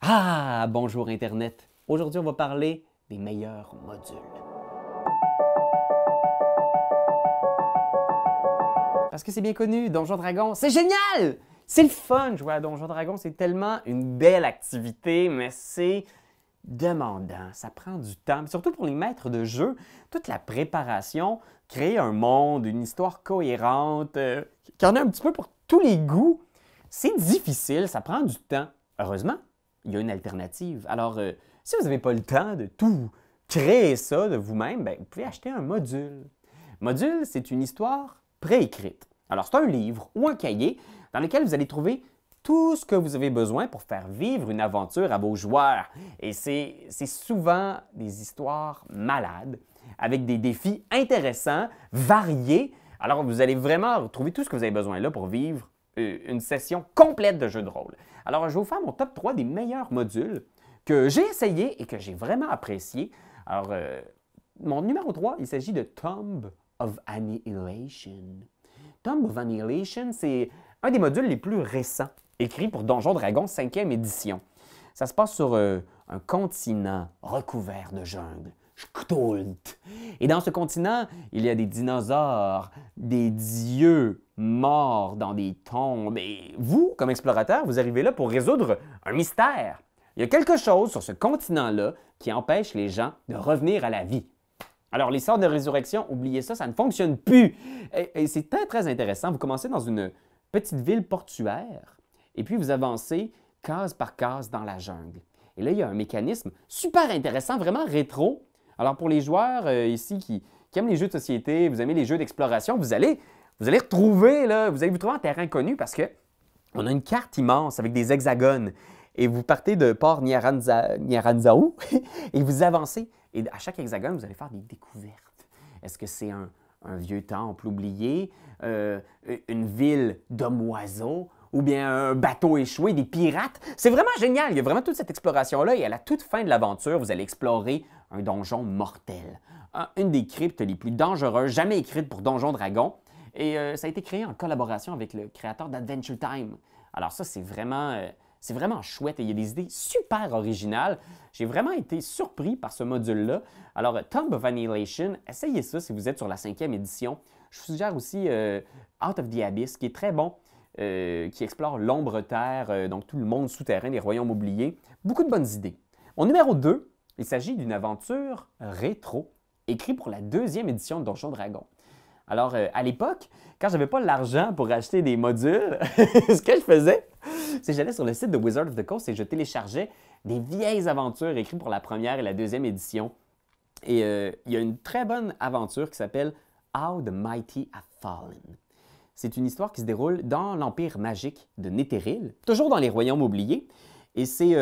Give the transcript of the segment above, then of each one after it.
Ah, bonjour Internet. Aujourd'hui, on va parler des meilleurs modules. Parce que c'est bien connu, Donjons Dragons, c'est génial! C'est le fun, jouer à Donjons Dragons, c'est tellement une belle activité, mais c'est demandant, ça prend du temps. Surtout pour les maîtres de jeu, toute la préparation, créer un monde, une histoire cohérente, qui en a un petit peu pour tous les goûts, c'est difficile, ça prend du temps. Heureusement, il y a une alternative. Alors, si vous n'avez pas le temps de tout créer ça de vous-même, vous pouvez acheter un module. Module, c'est une histoire préécrite. Alors, c'est un livre ou un cahier dans lequel vous allez trouver tout ce que vous avez besoin pour faire vivre une aventure à vos joueurs. Et c'est souvent des histoires malades, avec des défis intéressants, variés. Alors, vous allez vraiment trouver tout ce que vous avez besoin là pour vivre une session complète de jeu de rôle. Alors, je vais vous faire mon top 3 des meilleurs modules que j'ai essayé et que j'ai vraiment apprécié. Alors, mon numéro 3, il s'agit de Tomb of Annihilation. Tomb of Annihilation, c'est un des modules les plus récents, écrit pour Donjons Dragons 5e édition. Ça se passe sur un continent recouvert de jungle, Ch'tult. Et dans ce continent, il y a des dinosaures, des dieux morts dans des tombes. Et vous, comme explorateur, vous arrivez là pour résoudre un mystère. Il y a quelque chose sur ce continent-là qui empêche les gens de revenir à la vie. Alors, les sorts de résurrection, oubliez ça, ça ne fonctionne plus. Et c'est très, très intéressant. Vous commencez dans une petite ville portuaire et puis vous avancez case par case dans la jungle. Et là, il y a un mécanisme super intéressant, vraiment rétro. Alors, pour les joueurs ici qui aiment les jeux de société, vous aimez les jeux d'exploration, vous allez retrouver, là, vous allez vous trouver en terrain connu parce qu'on a une carte immense avec des hexagones. Et vous partez de Port Nyaranzao et vous avancez. Et à chaque hexagone, vous allez faire des découvertes. Est-ce que c'est un vieux temple oublié, une ville d'hommes-oiseaux, ou bien un bateau échoué, des pirates? C'est vraiment génial. Il y a vraiment toute cette exploration-là. Et à la toute fin de l'aventure, vous allez explorer un donjon mortel. Une des cryptes les plus dangereuses jamais écrites pour Donjons Dragons. Et ça a été créé en collaboration avec le créateur d'Adventure Time. Alors ça, c'est vraiment chouette et il y a des idées super originales. J'ai vraiment été surpris par ce module-là. Alors, Tomb of Annihilation, essayez ça si vous êtes sur la 5e édition. Je vous suggère aussi Out of the Abyss, qui est très bon, qui explore l'ombre-terre, donc tout le monde souterrain, les royaumes oubliés. Beaucoup de bonnes idées. Mon numéro 2, il s'agit d'une aventure rétro, écrite pour la 2e édition de Donjons Dragons. Alors, à l'époque, quand je n'avais pas l'argent pour acheter des modules, ce que je faisais, c'est que j'allais sur le site de Wizard of the Coast et je téléchargeais des vieilles aventures écrites pour la 1e et la 2e édition. Et il y a une très bonne aventure qui s'appelle How the Mighty Have Fallen. C'est une histoire qui se déroule dans l'Empire magique de Netheril, toujours dans les royaumes oubliés. Et c'est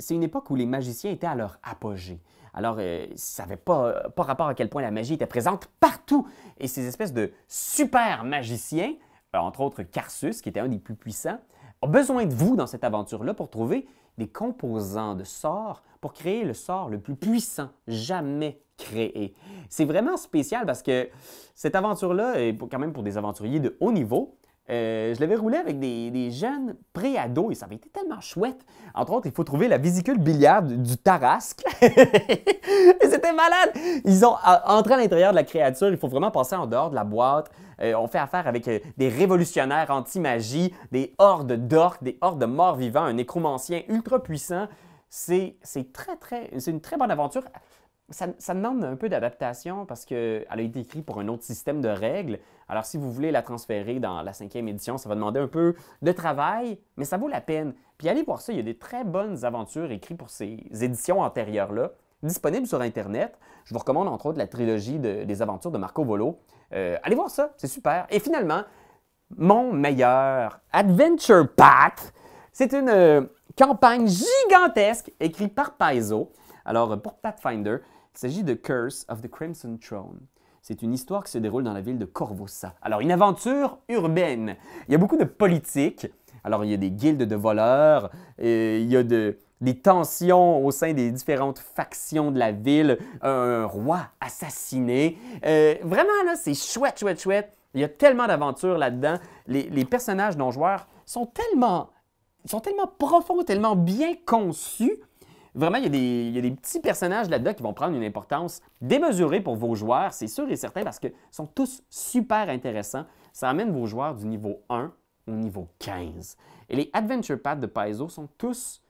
une époque où les magiciens étaient à leur apogée. Alors, ça n'avait pas rapport à quel point la magie était présente partout. Et ces espèces de super magiciens, entre autres Karsus, qui était un des plus puissants, ont besoin de vous dans cette aventure-là pour trouver des composants de sorts pour créer le sort le plus puissant jamais créé. C'est vraiment spécial parce que cette aventure-là, quand même pour des aventuriers de haut niveau, je l'avais roulé avec des jeunes pré-ados et ça avait été tellement chouette. Entre autres, il faut trouver la vésicule biliaire du Tarasque. Et c'était malade! Ils ont entré à l'intérieur de la créature, il faut vraiment passer en dehors de la boîte. On fait affaire avec des révolutionnaires anti-magie, des hordes d'orques, des hordes de morts vivants, un nécromancien ultra puissant. C'est une très bonne aventure. Ça demande un peu d'adaptation parce qu'elle a été écrite pour un autre système de règles. Alors, si vous voulez la transférer dans la 5e édition, ça va demander un peu de travail, mais ça vaut la peine. Puis allez voir ça, il y a des très bonnes aventures écrites pour ces éditions antérieures-là, disponibles sur Internet. Je vous recommande entre autres la trilogie des aventures de Marco Volo. Allez voir ça, c'est super. Et finalement, mon meilleur Adventure Path, c'est une campagne gigantesque écrite par Paizo. Alors, pour Pathfinder, il s'agit de Curse of the Crimson Throne. C'est une histoire qui se déroule dans la ville de Korvosa. Alors, une aventure urbaine. Il y a beaucoup de politique. Alors, il y a des guildes de voleurs, il y a des tensions au sein des différentes factions de la ville, un roi assassiné. Vraiment, là, c'est chouette, chouette, chouette. Il y a tellement d'aventures là-dedans. Les personnages non-joueurs sont tellement Ils sont tellement profonds, tellement bien conçus. Vraiment, il y a des petits personnages là-dedans qui vont prendre une importance démesurée pour vos joueurs, c'est sûr et certain, parce qu'ils sont tous super intéressants. Ça amène vos joueurs du niveau 1 au niveau 15. Et les Adventure Paths de Paizo sont tous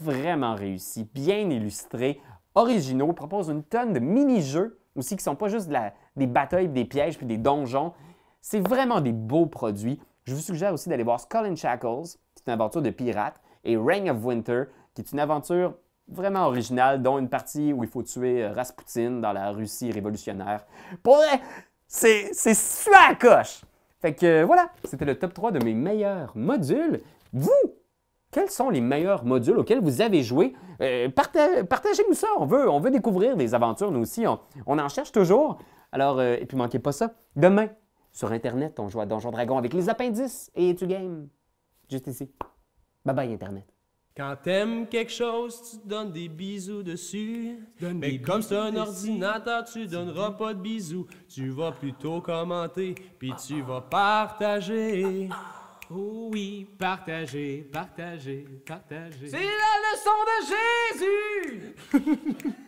vraiment réussis, bien illustrés, originaux, ils proposent une tonne de mini-jeux aussi qui ne sont pas juste des batailles, des pièges puis des donjons. C'est vraiment des beaux produits. Je vous suggère aussi d'aller voir Skull and Shackles, c'est une aventure de pirate, et Reign of Winter, qui est une aventure vraiment originale, dont une partie où il faut tuer Rasputin dans la Russie révolutionnaire. Pour vrai, c'est super coche! Fait que voilà, c'était le top 3 de mes meilleurs modules. Vous, quels sont les meilleurs modules auxquels vous avez joué? Partagez-nous ça, on veut découvrir des aventures, nous aussi, on en cherche toujours. Alors, et puis manquez pas ça, demain, sur Internet, on joue à Donjon Dragon avec les appendices et tu game. Juste ici. Bye bye Internet. Quand t'aimes quelque chose, tu donnes des bisous dessus. Mais comme c'est un ordinateur, tu donneras pas de bisous. Tu vas plutôt commenter, puis tu vas partager. Oh oui, partager, partager, partager. C'est la leçon de Jésus!